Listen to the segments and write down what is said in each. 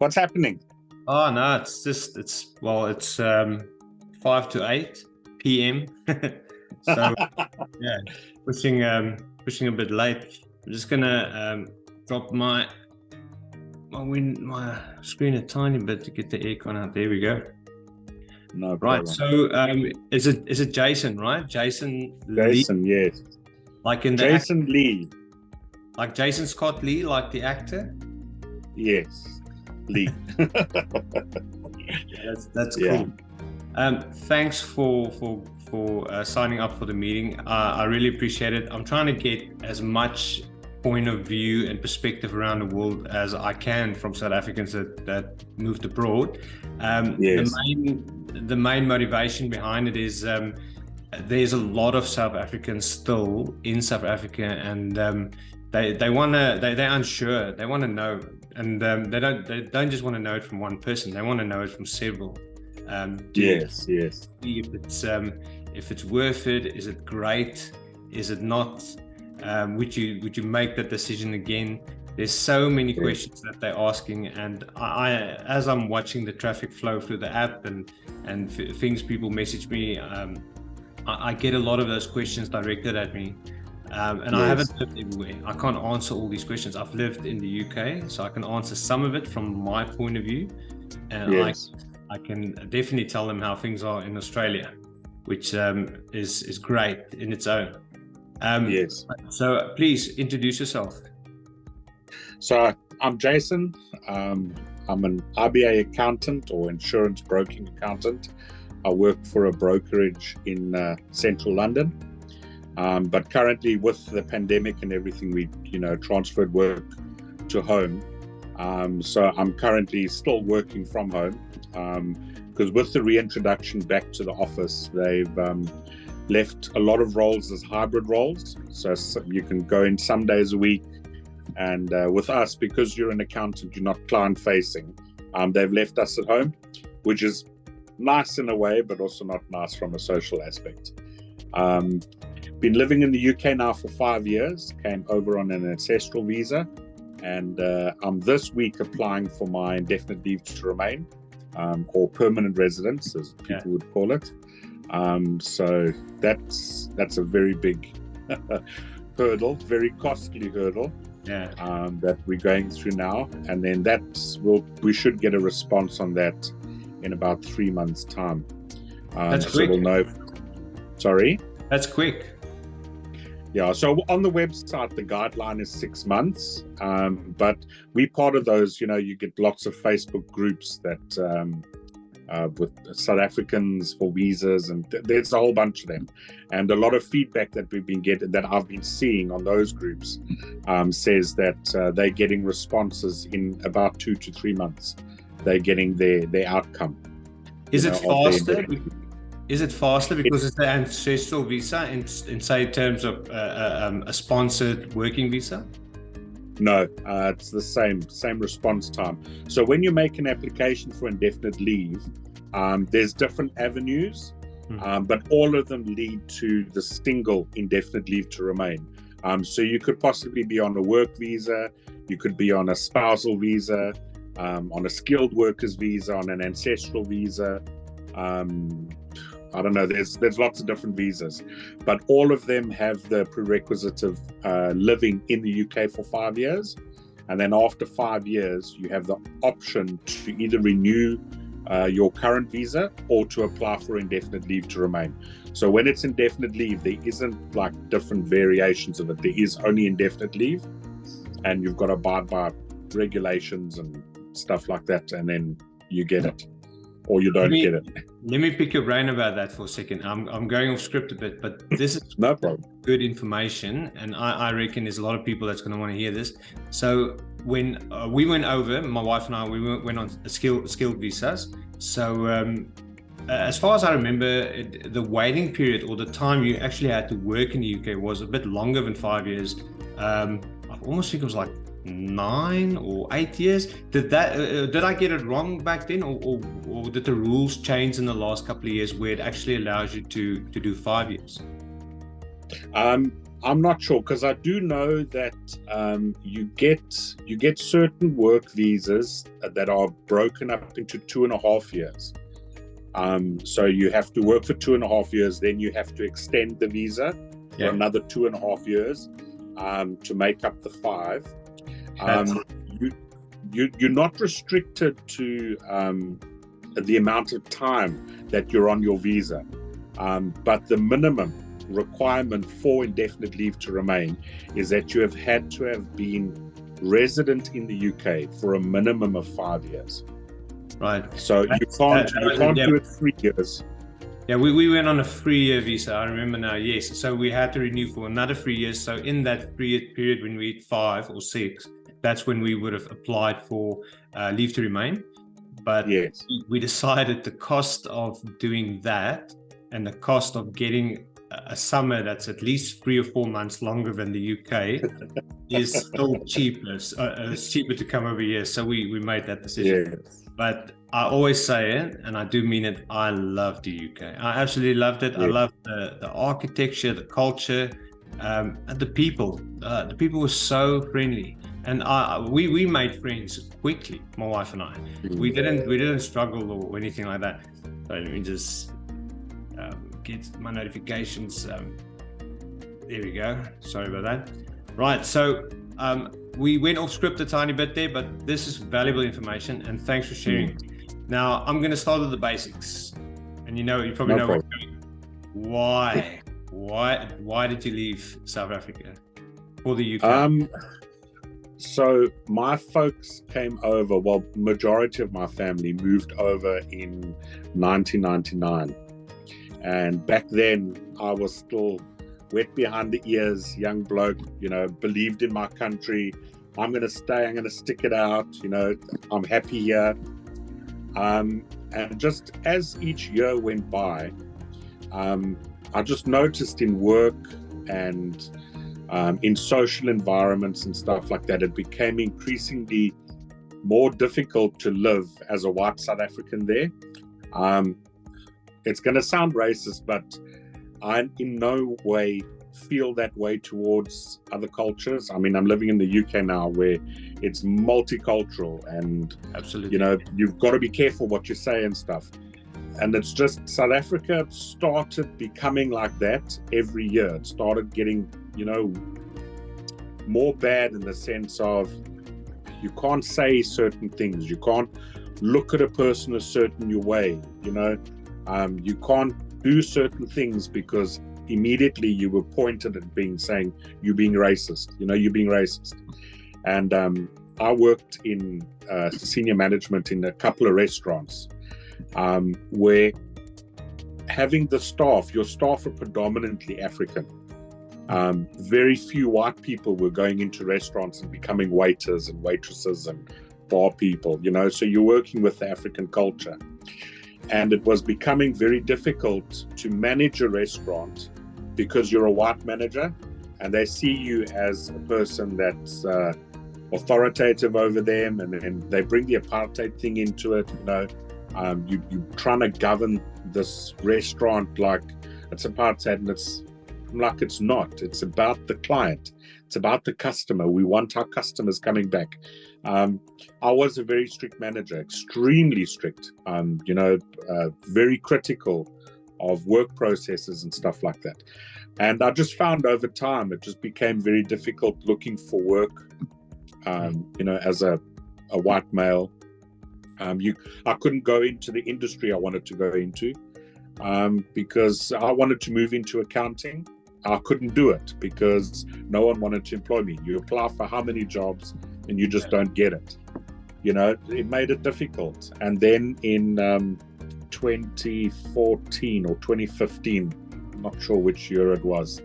What's happening? Oh no, it's 5 to 8 p.m. So yeah, pushing a bit late. I'm just gonna drop my screen a tiny bit to get the aircon out. There we go. No Right. problem. So is it Jason, right? Jason Lee, Jason, yes. like in the Jason Lee. like Jason Scott Lee, like the actor. Yes, Lee. Yeah, that's Yeah. cool. Thanks for signing up for the meeting. I really appreciate it. I'm trying to get as much point of view and perspective around the world as I can from South Africans that moved abroad. Yes. The main motivation behind it is there's a lot of South Africans still in South Africa, and they're unsure. They want to know, and they don't just want to know it from one person. They want to know it from several. Yes. If it's worth it, is it great? Is it not? Would you make that decision again? There's so many questions that they're asking, and I as I'm watching the traffic flow through the app and things people message me, I get a lot of those questions directed at me. And I haven't lived everywhere. I can't answer all these questions. I've lived in the UK, so I can answer some of it from my point of view, and I can definitely tell them how things are in Australia, which is great in its own. Yes. So please introduce yourself. So I'm Jason. I'm an RBA accountant or insurance broking accountant. I work for a brokerage in central London. But currently with the pandemic and everything, we transferred work to home. So I'm currently still working from home because with the reintroduction back to the office, they've left a lot of roles as hybrid roles. So you can go in some days a week. And with us, because you're an accountant, you're not client facing, they've left us at home, which is nice in a way, but also not nice from a social aspect. Been living in the UK now for 5 years, came over on an ancestral visa, and I'm this week applying for my indefinite leave to remain, or permanent residence, as people would call it. So that's a very big hurdle, very costly hurdle that we're going through now. And then we should get a response on that in about 3 months' time. That's so quick. We'll know. Sorry? That's quick. Yeah, so on the website, the guideline is 6 months, but we part of those, you get lots of Facebook groups that with South Africans for visas, and there's a whole bunch of them. And a lot of feedback that I've been seeing on those groups says that they're getting responses in about 2 to 3 months. They're getting their outcome. Is it faster? Is it faster because it's the ancestral visa in say terms of a sponsored working visa? No, it's the same response time. So when you make an application for indefinite leave, there's different avenues, but all of them lead to the single indefinite leave to remain. So you could possibly be on a work visa, you could be on a spousal visa, on a skilled workers visa, on an ancestral visa. I don't know, there's lots of different visas, but all of them have the prerequisite of living in the UK for 5 years. And then after 5 years, you have the option to either renew your current visa or to apply for indefinite leave to remain. So when it's indefinite leave, there isn't like different variations of it. There is only indefinite leave, and you've got to abide by regulations and stuff like that, and then you get it. Or you don't get it. Let me pick your brain about that for a second. I'm going off script a bit, but this is no problem. Good information, and I reckon there's a lot of people that's going to want to hear this. So when we went over, my wife and I, we went on skilled visas. So as far as I remember, the waiting period or the time you actually had to work in the UK was a bit longer than 5 years. I almost think it was like 9 or 8 years. Did I get it wrong back then, or did the rules change in the last couple of years where it actually allows you to do 5 years? I'm not sure, because I do know that you get certain work visas that are broken up into 2.5 years. So you have to work for 2.5 years, then you have to extend the visa for another 2.5 years to make up the 5. You're not restricted to the amount of time that you're on your visa, but the minimum requirement for indefinite leave to remain is that you have had to have been resident in the UK for a minimum of 5 years. Right. So you can't do it 3 years. Yeah, we went on a 3-year visa. I remember now. Yes. So we had to renew for another 3 years. So in that 3-year period, when we hit 5 or 6, that's when we would have applied for leave to remain. But yes, we decided the cost of doing that and the cost of getting a summer that's at least 3 or 4 months longer than the UK is still cheaper. It's cheaper to come over here. So we made that decision. Yes. But I always say it, and I do mean it, I love the UK. I absolutely loved it. Yes. I love the architecture, the culture, and the people. The people were so friendly. And we made friends quickly, my wife and I. We didn't struggle or anything like that. So let me just get my notifications. There we go. Sorry about that. Right. So we went off script a tiny bit there, but this is valuable information, and thanks for sharing. Now I'm going to start with the basics, and you probably know where I'm going. Why did you leave South Africa for the UK? So my folks came over, well, majority of my family moved over in 1999. And back then I was still wet behind the ears, young bloke, believed in my country. I'm going to stay, I'm going to stick it out, I'm happy here. And just as each year went by, I just noticed in work and in social environments and stuff like that, it became increasingly more difficult to live as a white South African there. It's going to sound racist, but I in no way feel that way towards other cultures. I mean, I'm living in the UK now where it's multicultural and absolutely, you've got to be careful what you say and stuff. And it's just South Africa started becoming like that every year. It started getting more bad in the sense of you can't say certain things, you can't look at a person a certain way, you can't do certain things because immediately you were pointed at saying you're being racist, you're being racist. And I worked in senior management in a couple of restaurants where having your staff are predominantly African. Very few white people were going into restaurants and becoming waiters and waitresses and bar people, so you're working with the African culture. And it was becoming very difficult to manage a restaurant because you're a white manager and they see you as a person that's authoritative over them, and they bring the apartheid thing into it. You're trying to govern this restaurant like it's apartheid, and it's like it's not. It's about the client. It's about the customer. We want our customers coming back. I was a very strict manager, extremely strict, very critical of work processes and stuff like that. And I just found over time, it just became very difficult looking for work, as a white male. I couldn't go into the industry I wanted to go into because I wanted to move into accounting. I couldn't do it because no one wanted to employ me. You apply for how many jobs and you just don't get it. It made it difficult. And then in 2014 or 2015, I'm not sure which year it was,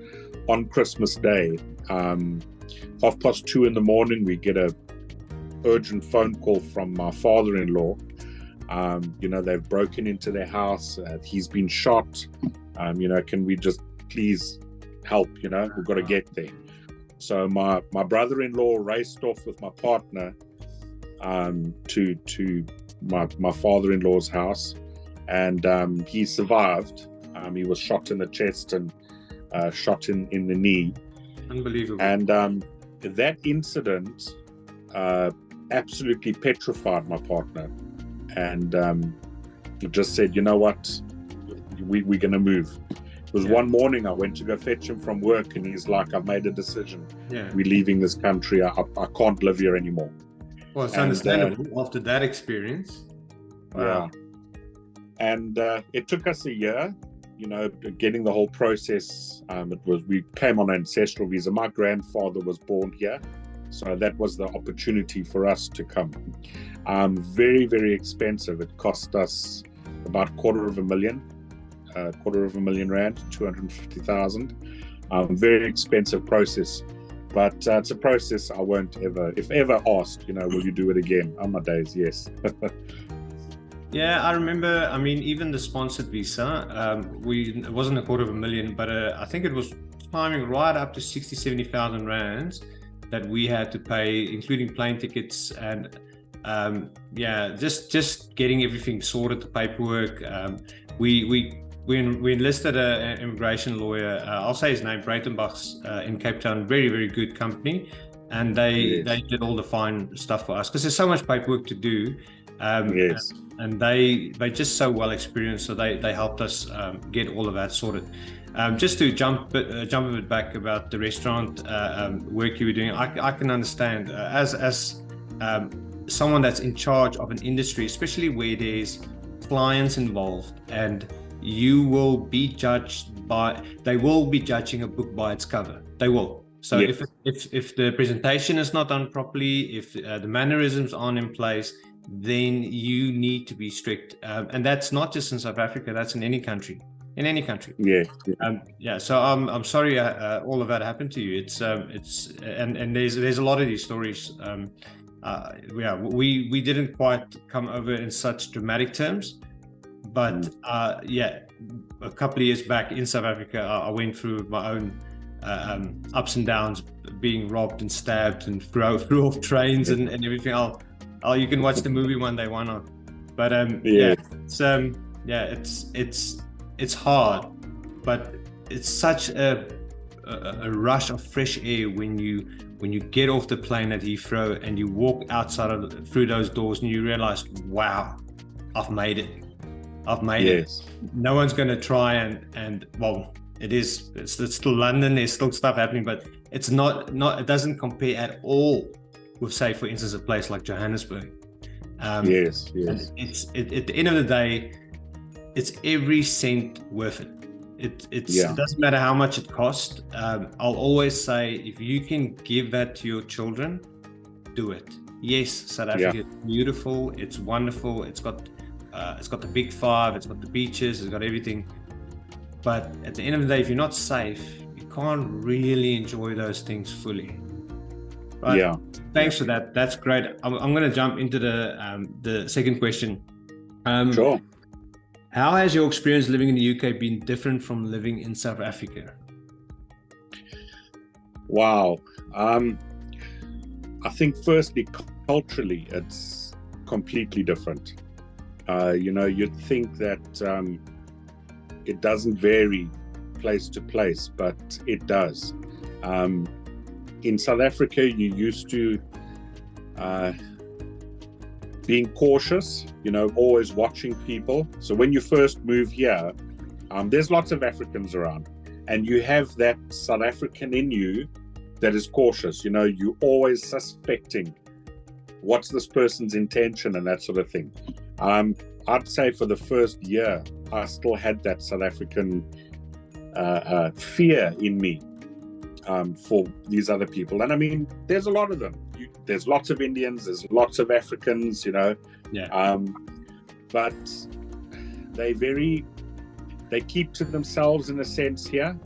on Christmas Day, 2:30 in the morning, we get a urgent phone call from my father-in-law. They've broken into their house. He's been shot. Can we just please help? We've got to get there. So my brother-in-law raced off with my partner to my father-in-law's house, and he survived. He was shot in the chest and shot in the knee, Unbelievable. And that incident absolutely petrified my partner, and just said, you know what, we're going to move. It was one morning I went to go fetch him from work, and he's like, I've made a decision. We're leaving this country. I can't live here anymore. Well, it's understandable after that experience. Wow. Yeah. And it took us a year, you know, getting the whole process. We came on an ancestral visa. My grandfather was born here, so that was the opportunity for us to come. Very, very expensive. It cost us about $250,000 rand, 250,000. Very expensive process, but it's a process I won't ever, if ever asked, you know, will you do it again? On my days, yes. Yeah, I remember. I mean, even the sponsored visa, it wasn't $250,000, but I think it was climbing right up to 60,000-70,000 rands that we had to pay, including plane tickets and just getting everything sorted, the paperwork. We enlisted an immigration lawyer. I'll say his name, Breitenbach's, in Cape Town. Very, very good company, and they did all the fine stuff for us because there's so much paperwork to do. And they just so well experienced, so they helped us get all of that sorted. Just to jump a bit back about the restaurant work you were doing, I can understand as someone that's in charge of an industry, especially where there's clients involved, and you will be judged by, they will be judging a book by its cover. They will. So if the presentation is not done properly, if the mannerisms aren't in place, then you need to be strict, and that's not just in South Africa. That's in any country. In any country. So I'm sorry all of that happened to you. It's and there's a lot of these stories. We didn't quite come over in such dramatic terms, but a couple of years back in South Africa, I went through my own ups and downs, being robbed and stabbed and threw off trains and everything. You can watch the movie one day, why not? But it's hard, but it's such a rush of fresh air when you get off the plane at Heathrow and you walk outside through those doors and you realize, wow, I've made it. It. No one's going to try and well, it's still London. There's still stuff happening, but it's not. It doesn't compare at all with, say, for instance, a place like Johannesburg. Yes. It's at the end of the day, it's every cent worth it. It doesn't matter how much it costs. I'll always say, if you can give that to your children, do it. Yes, South Africa is beautiful. It's wonderful. It's got the big five. It's got the beaches. It's got everything. But at the end of the day, if you're not safe, you can't really enjoy those things fully. Right? Yeah. Thanks for that. That's great. I'm going to jump into the second question. Sure. How has your experience living in the UK been different from living in South Africa? Wow. I think firstly, culturally, it's completely different. You'd think that it doesn't vary place to place, but it does. In South Africa, you're used to being cautious, always watching people. So when you first move here, there's lots of Africans around, and you have that South African in you that is cautious. You're always suspecting what's this person's intention and that sort of thing. I'd say for the first year, I still had that South African fear in me for these other people. And I mean, there's a lot of them. There's lots of Indians, there's lots of Africans, but they keep to themselves in a sense here.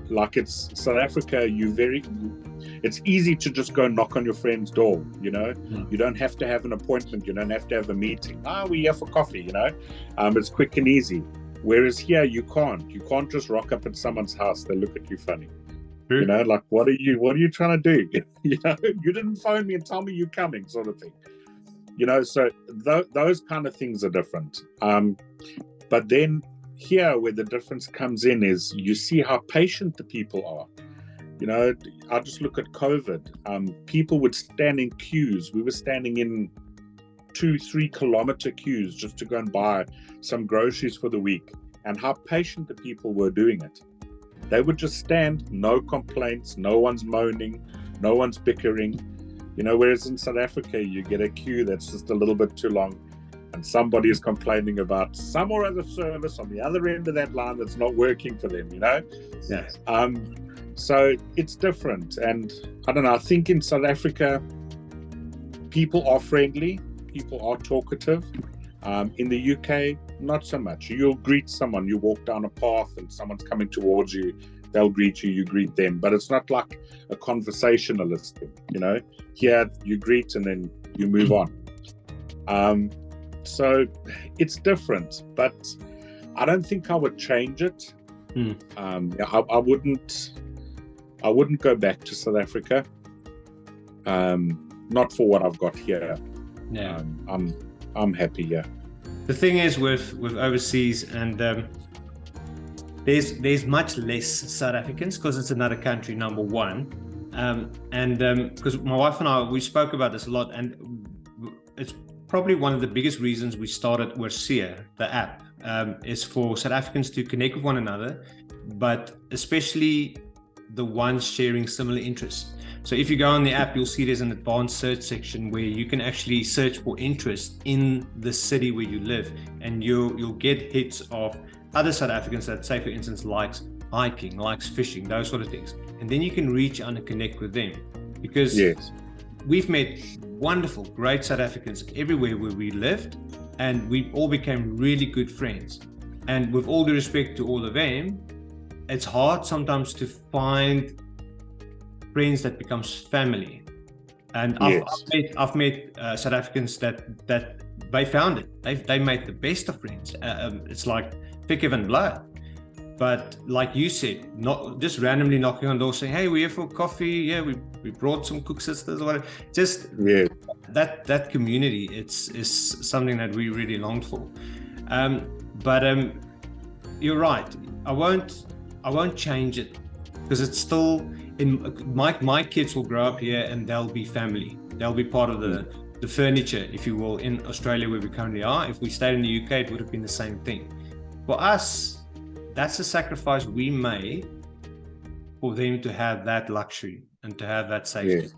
Like it's South Africa, it's easy to just go knock on your friend's door, You don't have to have an appointment, you don't have to have a meeting. We're here for coffee, It's quick and easy. Whereas here you can't just rock up at someone's house, they look at you funny. Like, what are you trying to do? You didn't phone me and tell me you're coming, sort of thing. So those kind of things are different. But then here, where the difference comes in is you see how patient the people are. You know, I just look at COVID. People would stand in queues. We were standing in 2-3 kilometer queues just to go and buy some groceries for the week. And how patient the people were doing it. They would just stand, no complaints, no one's moaning, no one's bickering. You know, whereas in South Africa, you get a queue that's just a little bit too long, and somebody is complaining about some or other service on the other end of that line that's not working for them, you know? Yes. So it's different. And I don't know, I think in South Africa, people are friendly, people are talkative. In the UK, not so much. You'll greet someone, you walk down a path and someone's coming towards you, they'll greet you, you greet them. But it's not like a conversationalist thing, you know? Here, you greet and then you move on. So it's different, but I don't think I would change it. I wouldn't go back to South Africa. Not for what I've got here. Yeah. I'm happy here. The thing is with overseas, and there's much less South Africans because it's another country, number one, and because my wife and I, we spoke about this a lot, and it's probably one of the biggest reasons we started Worsia, the app, is for South Africans to connect with one another, but especially the ones sharing similar interests. So if you go on the app, you'll see there's an advanced search section where you can actually search for interest in the city where you live, and you'll get hits of other South Africans that, say, for instance, likes hiking, likes fishing, those sort of things. And then you can reach out and connect with them, because we've met wonderful, great South Africans everywhere where we lived, and we all became really good friends. And with all due respect to all of them, it's hard sometimes to find friends that becomes family. And I've met South Africans that they found it. They made the best of friends. It's like Phyffer and blood. But like you said, not just randomly knocking on doors saying, "Hey, we're here for coffee. Yeah, we brought some cook sisters or whatever." Just that community. Is something that we really longed for. But you're right. I won't change it, because it's still in my kids will grow up here and they'll be family. They'll be part of the furniture, if you will, in Australia where we currently are. If we stayed in the UK, it would have been the same thing. For us, that's a sacrifice we made for them to have that luxury and to have that safety.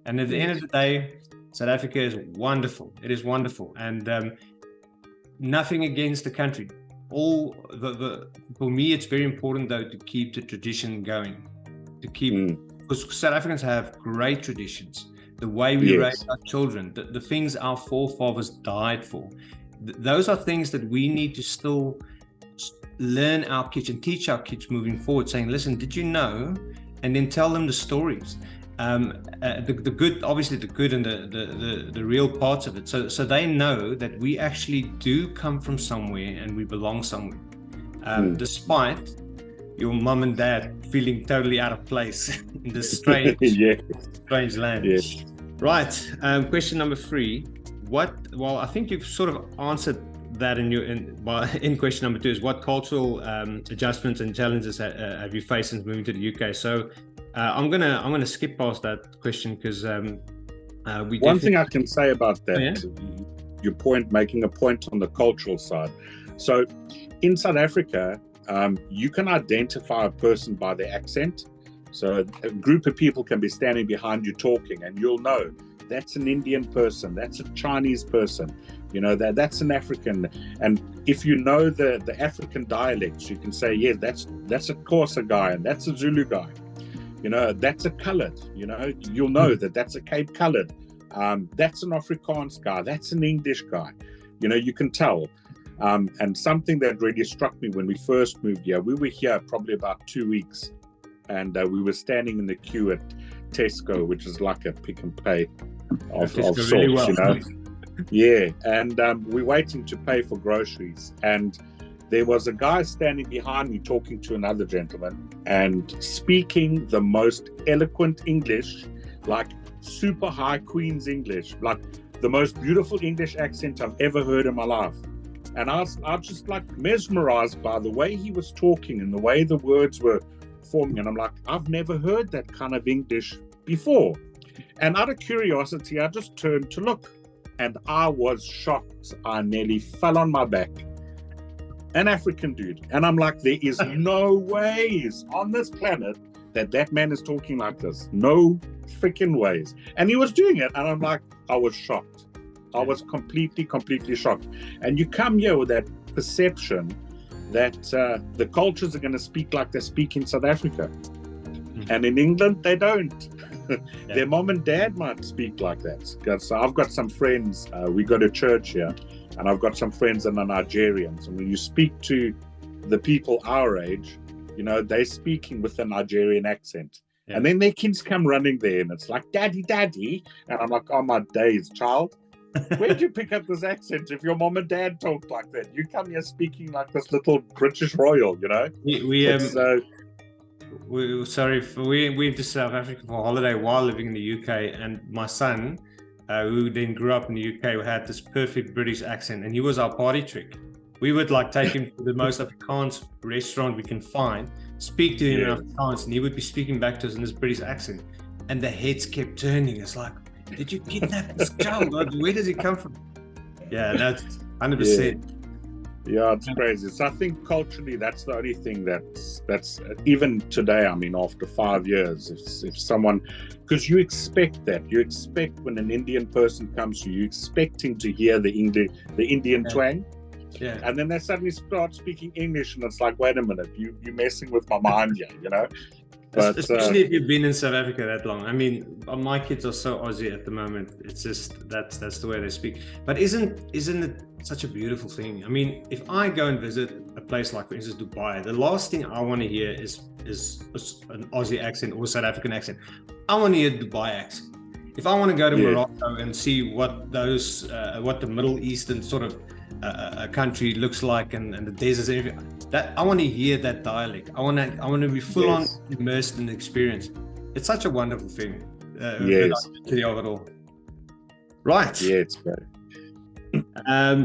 And at the end of the day, South Africa is wonderful. It is wonderful, and nothing against the country. For me, it's very important though to keep the tradition going. Because South Africans have great traditions. The way we raise our children, the things our forefathers died for, those are things that we need to still learn our kids and teach our kids moving forward, saying, listen, did you know? And then tell them the stories. The good, obviously the good and the real parts of it. So they know that we actually do come from somewhere and we belong somewhere. Despite your mum and dad feeling totally out of place in this strange, strange land. Right. Question number 3. Well, I think you've sort of answered that in question number 2 is what cultural adjustments and challenges have you faced since moving to the UK? So I'm gonna skip past that question because one thing I can say about that, making a point on the cultural side. So in South Africa, you can identify a person by their accent. So a group of people can be standing behind you talking, and you'll know that's an Indian person, that's a Chinese person, you know, that's an African. And if you know the African dialects, you can say, yeah, that's a Xhosa guy, and that's a Zulu guy. You know, that's a coloured, you know, you'll know that's a Cape coloured. That's an Afrikaans guy, that's an English guy. You know, you can tell. And something that really struck me when we first moved here, we were here probably about 2 weeks, and we were standing in the queue at Tesco, which is like a Pick and Pay of sorts, you know. Yeah, and we're waiting to pay for groceries, and there was a guy standing behind me talking to another gentleman and speaking the most eloquent English, like super high Queen's English, like the most beautiful English accent I've ever heard in my life. And I was just like mesmerized by the way he was talking and the way the words were performing, and I'm like, I've never heard that kind of English before. And out of curiosity, I just turned to look, and I was shocked. I nearly fell on my back. An African dude. And I'm like, there is no ways on this planet that man is talking like this. No freaking ways. And he was doing it. And I'm like, I was shocked. I was completely shocked. And you come here with that perception that the cultures are going to speak like they speak in South Africa. And in England, they don't. Their mom and dad might speak like that. So I've got some friends, we go to church here, and I've got some friends that are Nigerians. And when you speak to the people our age, you know, they're speaking with a Nigerian accent. Yeah. And then their kids come running there, and it's like, daddy, daddy. And I'm like, oh, my days, child. Where'd you pick up this accent if your mom and dad talk like that? You come here speaking like this little British royal, you know? We went to South Africa for a holiday while living in the UK, and my son, who then grew up in the UK, had this perfect British accent, and he was our party trick. We would like take him to the most Afrikaans restaurant we can find, speak to him in Afrikaans, and he would be speaking back to us in this British accent, and the heads kept turning. It's like, did you kidnap this child? Where does he come from? Yeah, that's 100%. Yeah, it's crazy. So I think culturally, that's the only thing that's even today. I mean, after 5 years, if someone, because you expect when an Indian person comes to you, you expect him to hear the Indian twang. Yeah. And then they suddenly start speaking English, and it's like, wait a minute, you're messing with my mind here, you know? But, especially if you've been in South Africa that long. I mean, my kids are so Aussie at the moment. It's just that's the way they speak. But isn't it such a beautiful thing? I mean, if I go and visit a place like, for instance, Dubai, the last thing I want to hear is an Aussie accent or South African accent. I want to hear Dubai accent. If I want to go to Morocco and see what the Middle Eastern sort of a country looks like and the deserts and everything, that I want to hear that dialect. I want to be full on immersed in the experience. It's such a wonderful thing. Of it all. Right. Yeah, it's great.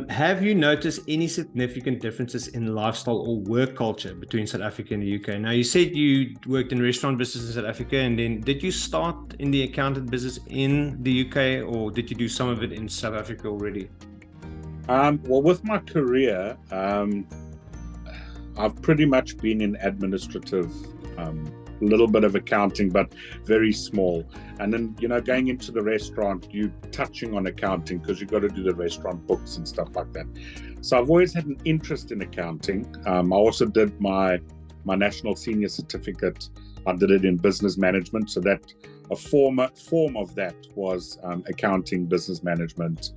Have you noticed any significant differences in lifestyle or work culture between South Africa and the UK? Now, you said you worked in restaurant business in South Africa, and then did you start in the accountant business in the UK, or did you do some of it in South Africa already? Well, with my career, I've pretty much been in administrative, a little bit of accounting, but very small. And then, you know, going into the restaurant, you touching on accounting because you've got to do the restaurant books and stuff like that. So I've always had an interest in accounting. I also did my national senior certificate. I did it in business management. So that a form of that was accounting, business management,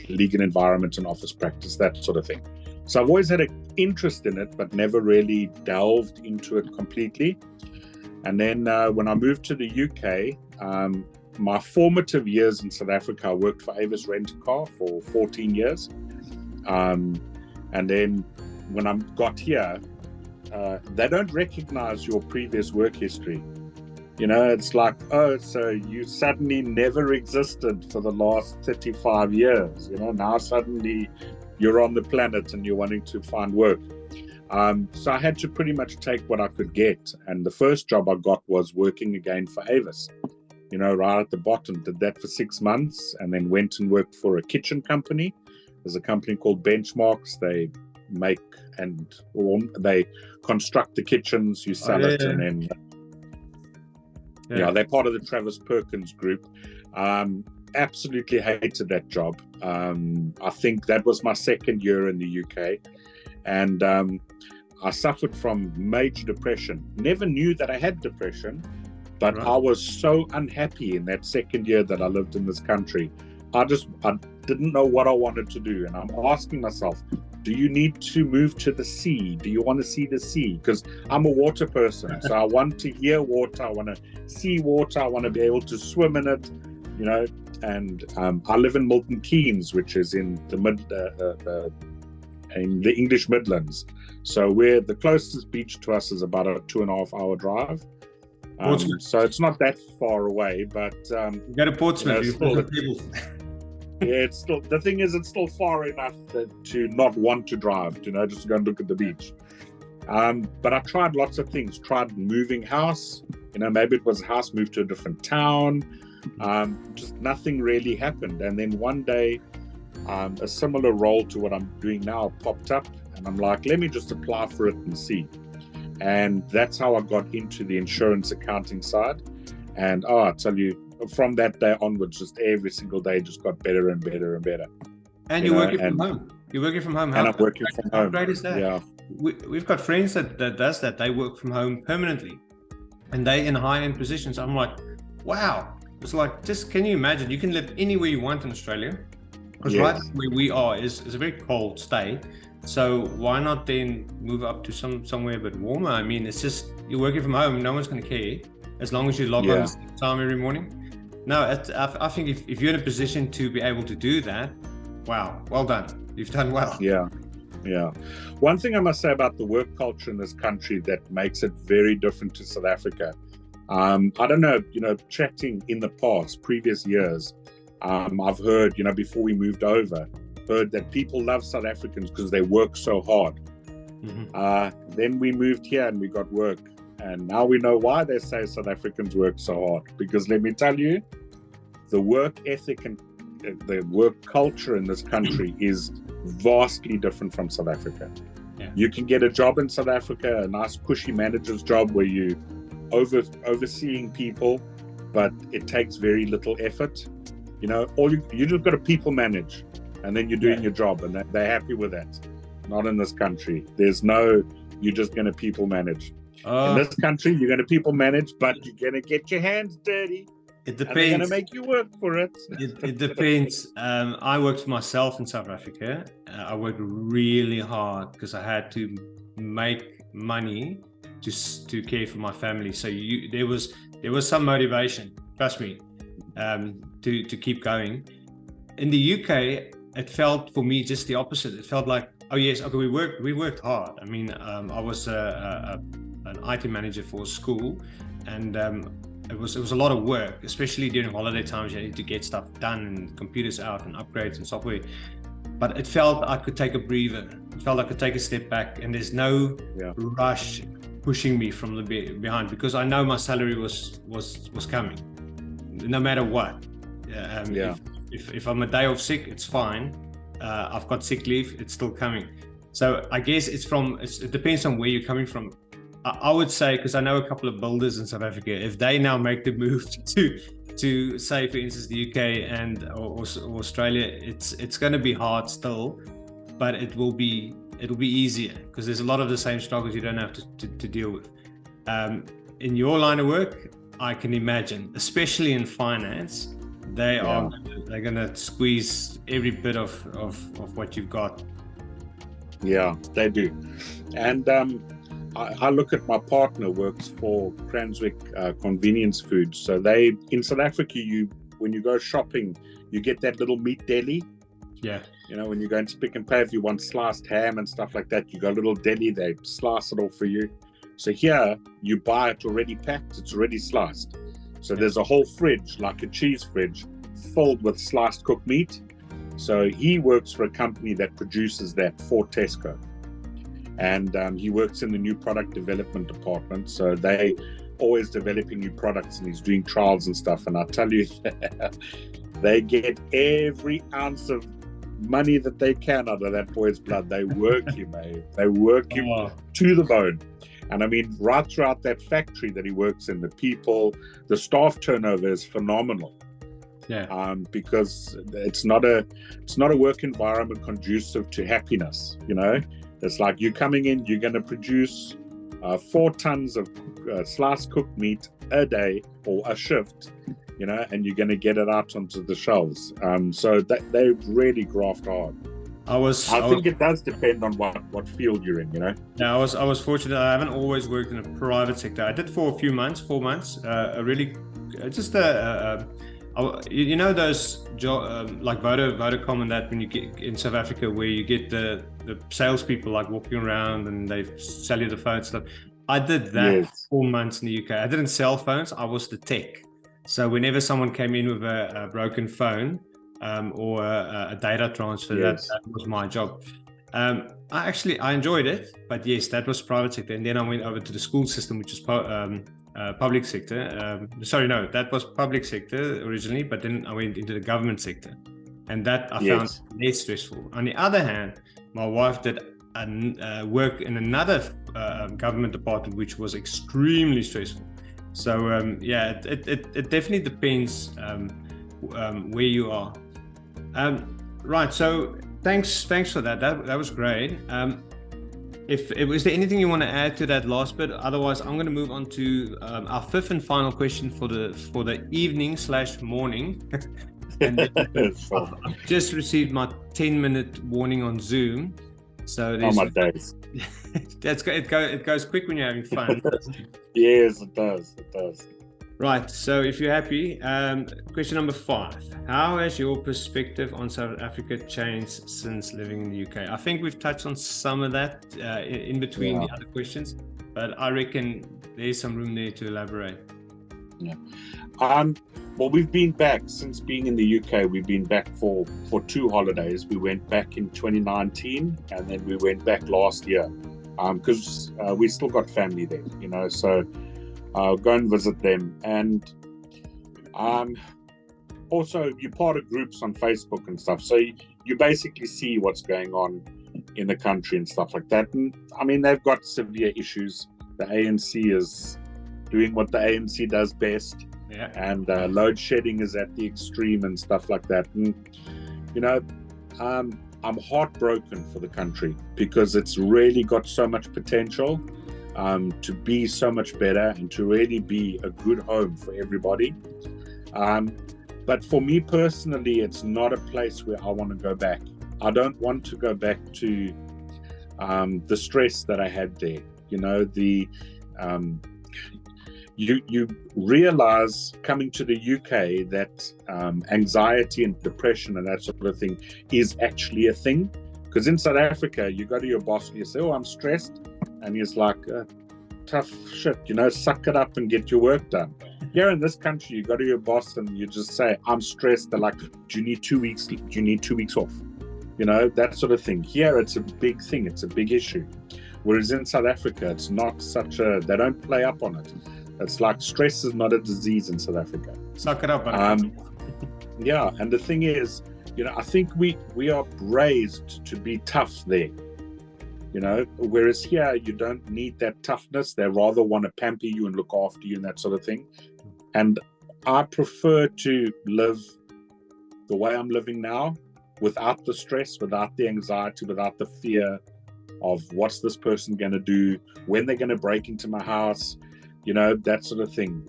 legal environment and office practice, that sort of thing. So I've always had an interest in it, but never really delved into it completely. And then when I moved to the UK, my formative years in South Africa, I worked for Avis Rent-A-Car for 14 years. And then when I got here, they don't recognize your previous work history. You know, it's like, oh, so you suddenly never existed for the last 35 years. You know, now suddenly you're on the planet and you're wanting to find work. So I had to pretty much take what I could get. And the first job I got was working again for Avis, you know, right at the bottom. Did that for 6 months and then went and worked for a kitchen company. There's a company called Benchmarks. They make they construct the kitchens, you sell it, and then they're part of the Travis Perkins group. Absolutely hated that job. I think that was my second year in the UK, and I suffered from major depression. Never knew that I had depression, but I was so unhappy in that second year that I lived in this country. I didn't know what I wanted to do, and I'm asking myself, do you need to move to the sea? Do you want to see the sea? Because I'm a water person, so I want to hear water, I want to see water, I want to be able to swim in it, you know. And I live in Milton Keynes, which is in the English Midlands. So we're the closest beach to us is about a 2.5 hour drive. So it's not that far away, but you go to Portsmouth. It's still, the thing is, it's still far enough to not want to drive, you know, just go and look at the beach. But I tried lots of things. Tried moving house. Maybe it was a house, moved to a different town. Just nothing really happened. And then one day, a similar role to what I'm doing now popped up, and I'm like, let me just apply for it and see. And that's how I got into the insurance accounting side. And I tell you, from that day onwards, just every single day just got better and better and better. And you're working from home. You're working from home. And I'm working from home. How great is that? Yeah. We've got friends that does that. They work from home permanently, and they in high-end positions. I'm like, wow. It's like, just can you imagine? You can live anywhere you want in Australia, because right where we are is a very cold state. So why not then move up to somewhere a bit warmer? I mean, it's just you're working from home. No one's going to care as long as you log on at the same time every morning. No, I think if you're in a position to be able to do that, wow, well done. You've done well. Yeah. One thing I must say about the work culture in this country that makes it very different to South Africa. I don't know, chatting in the past, previous years, I've heard, before we moved over, heard that people love South Africans because they work so hard. Then we moved here and we got work. And now we know why they say South Africans work so hard. Because let me tell you, the work ethic and the work culture in this country is vastly different from South Africa. Yeah. You can get a job in South Africa, a nice cushy manager's job where you overseeing people, but it takes very little effort. You just got to people manage, and then you're doing your job, and they're happy with that. Not in this country. There's no, you're just going to people manage. In this country, you're going to people manage, but you're going to get your hands dirty. It depends. And they're going to make you work for it. It depends. I worked for myself in South Africa. I worked really hard because I had to make money to care for my family. So there was some motivation, trust me, to keep going. In the UK, it felt for me just the opposite. It felt like, oh yes, okay, we worked hard. I mean, I was an IT manager for a school, and it was a lot of work, especially during holiday times. You need to get stuff done and computers out and upgrades and software. But it felt I could take a breather. It felt I could take a step back, and there's no rush pushing me from the behind, because I know my salary was coming, no matter what. If I'm a day off sick, it's fine. I've got sick leave, it's still coming. So I guess it depends on where you're coming from. I would say, because I know a couple of builders in South Africa, if they now make the move to say, for instance, the UK or Australia, it's going to be hard still, but it'll be easier, because there's a lot of the same struggles you don't have to deal with. In your line of work, I can imagine, especially in finance, they're going to squeeze every bit of what you've got. Yeah, they do. And I look at my partner works for Cranswick Convenience Foods. So in South Africa, when you go shopping, you get that little meat deli. Yeah. When you go into Pick and Pay, if you want sliced ham and stuff like that, you go a little deli, they slice it all for you. So here, you buy it already packed, it's already sliced. So there's a whole fridge, like a cheese fridge, filled with sliced cooked meat. So he works for a company that produces that for Tesco. And he works in the new product development department. So they always developing new products, and he's doing trials and stuff. And I tell you, they get every ounce of money that they can out of that boy's blood. They work him, mate. They work him to the bone. And I mean, right throughout that factory that he works in, the staff turnover is phenomenal. Yeah. Because it's not a work environment conducive to happiness. It's like you're coming in, you're going to produce 4 tons of sliced cooked meat a day or a shift, and you're going to get it out onto the shelves. So they really graft hard. I think it does depend on what field you're in, Yeah, I was fortunate. I haven't always worked in a private sector. I did for a few months, 4 months. Those like Vodacom and that, when you get in South Africa, where you get the salespeople like walking around and they sell you the phone stuff. I did that 4 months in the UK. I didn't sell phones. I was the tech. So whenever someone came in with a broken phone or a data transfer, that was my job. I enjoyed it, but yes, that was private sector. And then I went over to the school system, which is public sector. Sorry, no, that was public sector originally, but then I went into the government sector, and that I found less stressful. On the other hand, my wife did work in another government department, which was extremely stressful. So it definitely depends where you are. Right. So thanks for that. That was great. Was there anything you want to add to that last bit? Otherwise, I'm going to move on to our fifth and final question for the evening/morning. And I've just received my 10-minute warning on Zoom. So oh my days. It goes quick when you're having fun. Yes, it does. Right. So if you're happy, question number 5. How has your perspective on South Africa changed since living in the UK? I think we've touched on some of that in between the other questions, but I reckon there's some room there to elaborate. Yeah. Well, we've been back since being in the UK. We've been back for 2 holidays. We went back in 2019, and then we went back last year because we still got family there, so go and visit them. And also, you're part of groups on Facebook and stuff, so you basically see what's going on in the country and stuff like that. And I mean, they've got severe issues. The ANC is doing what the ANC does best. Yeah. And load shedding is at the extreme and stuff like that. And, I'm heartbroken for the country because it's really got so much potential to be so much better and to really be a good home for everybody. But for me personally, it's not a place where I want to go back. I don't want to go back to the stress that I had there. You realize coming to the UK that anxiety and depression and that sort of thing is actually a thing. Because in South Africa, you go to your boss and you say, "Oh, I'm stressed," and he's like, "Tough shit, suck it up and get your work done." Here in this country, you go to your boss and you just say, "I'm stressed." They're like, "Do you need 2 weeks? Do you need 2 weeks off?" That sort of thing. Here, it's a big thing. It's a big issue. Whereas in South Africa, it's not they don't play up on it. It's like stress is not a disease in South Africa. Suck it up. Yeah, and the thing is, I think we are raised to be tough there. Whereas here you don't need that toughness. They rather want to pamper you and look after you and that sort of thing. And I prefer to live the way I'm living now, without the stress, without the anxiety, without the fear of what's this person going to do, when they're going to break into my house. That sort of thing.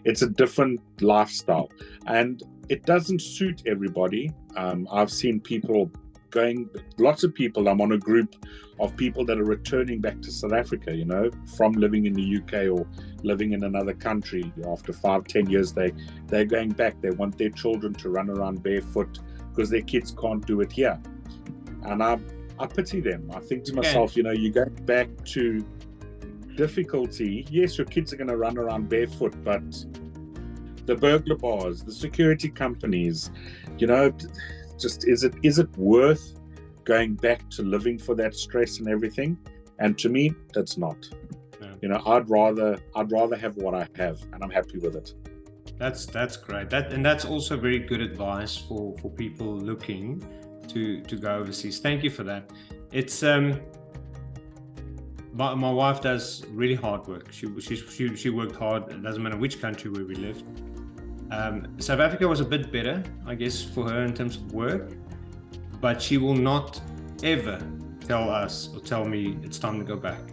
It's a different lifestyle, and it doesn't suit everybody. I've seen people lots of people. I'm on a group of people that are returning back to South Africa, from living in the UK or living in another country. After 5-10 years, they're going back. They want their children to run around barefoot because their kids can't do it here. And I pity them. I think to myself, you go back to difficulty. Yes, your kids are going to run around barefoot, but the burglar bars, the security companies, just is it worth going back to living for that stress and everything? And to me, that's not. No. I'd rather have what I have, and I'm happy with it. That's great. That's also very good advice for people looking to go overseas. Thank you for that. It's my wife does really hard work. She worked hard. It doesn't matter which country where we lived. South Africa was a bit better, I guess, for her in terms of work, but she will not ever tell us or tell me it's time to go back,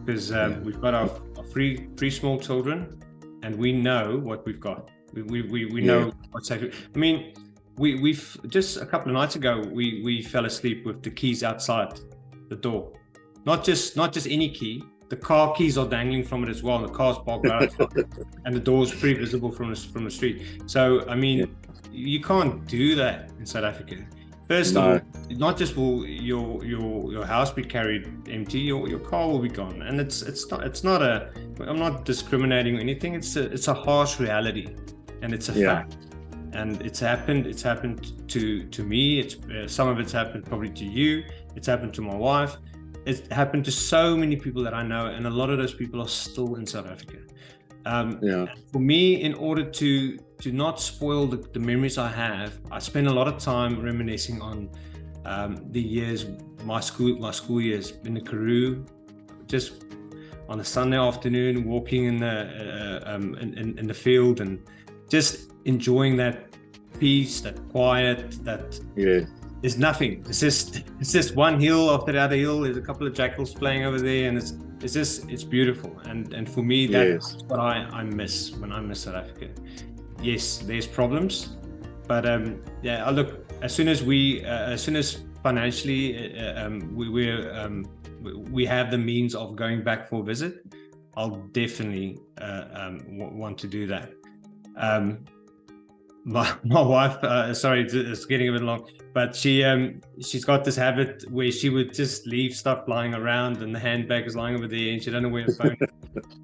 because we've got our three small children, and we know what we've got. We know what's happening. I mean, we've just a couple of nights ago we fell asleep with the keys outside the door. Not just any key. The car keys are dangling from it as well. The car's parked right outside, and the door's pretty visible from the street. So I mean, you can't do that in South Africa. First of all, not just will your house be carried empty, your car will be gone, and it's not a. I'm not discriminating or anything. It's a harsh reality, and it's a fact. and it's happened. It's happened to me. Some of it's happened probably to you. It's happened to my wife. It's happened to so many people that I know, and a lot of those people are still in South Africa. For me, in order to not spoil the memories I have, I spend a lot of time reminiscing on the years, my school years in the Karoo, just on a Sunday afternoon, walking in the field and just enjoying that peace, that quiet, that there's nothing. It's just one hill after the other hill. There's a couple of jackals playing over there, and it's beautiful. And for me, that's what I miss when I miss South Africa. Yes, there's problems, but look, as soon as financially we have the means of going back for a visit, I'll definitely want to do that. My wife, sorry, it's getting a bit long, but she's got this habit where she would just leave stuff lying around, and the handbag is lying over there, and she don't know where her phone is.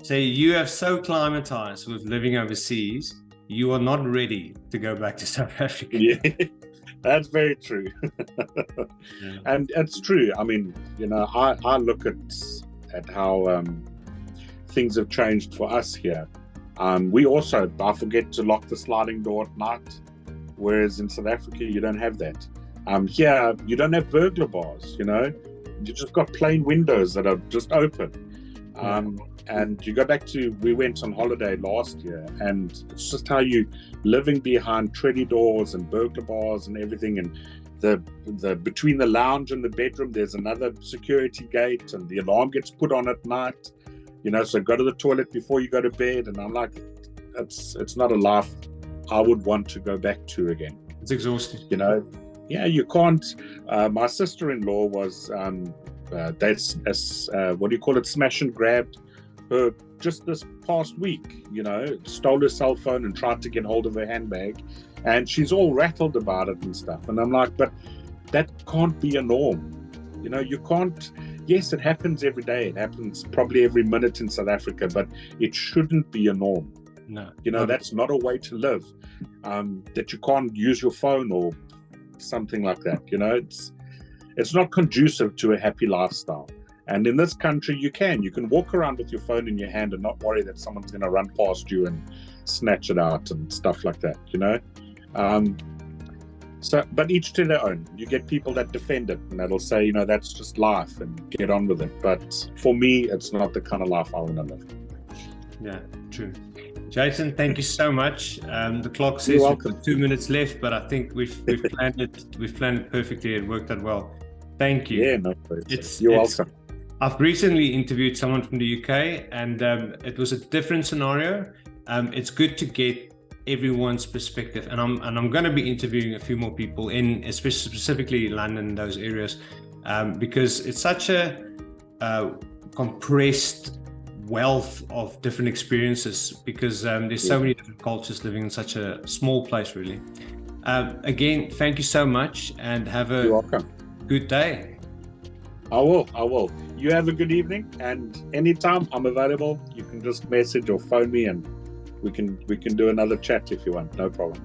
So you have so climatized with living overseas, you are not ready to go back to South Africa. Yeah, that's very true. And it's true. I mean, I look at how things have changed for us here. I forget to lock the sliding door at night, whereas in South Africa, you don't have that. Here, you don't have burglar bars, you just got plain windows that are just open. And you go back we went on holiday last year, and it's just how you living behind tready doors and burglar bars and everything, and the between the lounge and the bedroom, there's another security gate, and the alarm gets put on at night. So go to the toilet before you go to bed, and I'm like, it's not a life I would want to go back to again. It's exhausting. You can't. My sister-in-law was, what do you call it, smash and grabbed her just this past week, stole her cell phone and tried to get hold of her handbag, and she's all rattled about it and stuff. And I'm like, but that can't be a norm. You can't. Yes, it happens every day. It happens probably every minute in South Africa, but it shouldn't be a norm. No. That's not a way to live. That you can't use your phone or something like that. It's not conducive to a happy lifestyle. And in this country, you can walk around with your phone in your hand and not worry that someone's going to run past you and snatch it out and stuff like that. But each to their own. You get people that defend it, and that'll say, that's just life and get on with it. But for me, it's not the kind of life I want to live. Yeah, true. Jason, thank you so much. The clock says we've got 2 minutes left, but I think we've planned it. We've planned it perfectly. It worked out well. Thank you. Yeah, no worries. You're welcome. I've recently interviewed someone from the UK, and it was a different scenario. It's good to get everyone's perspective, and I'm going to be interviewing a few more people in specifically London, those areas, because it's such a compressed wealth of different experiences, because there's so many different cultures living in such a small place, really. Again, thank you so much, and have a good day. I will. You have a good evening, and anytime I'm available, you can just message or phone me, and we can do another chat if you want. No problem.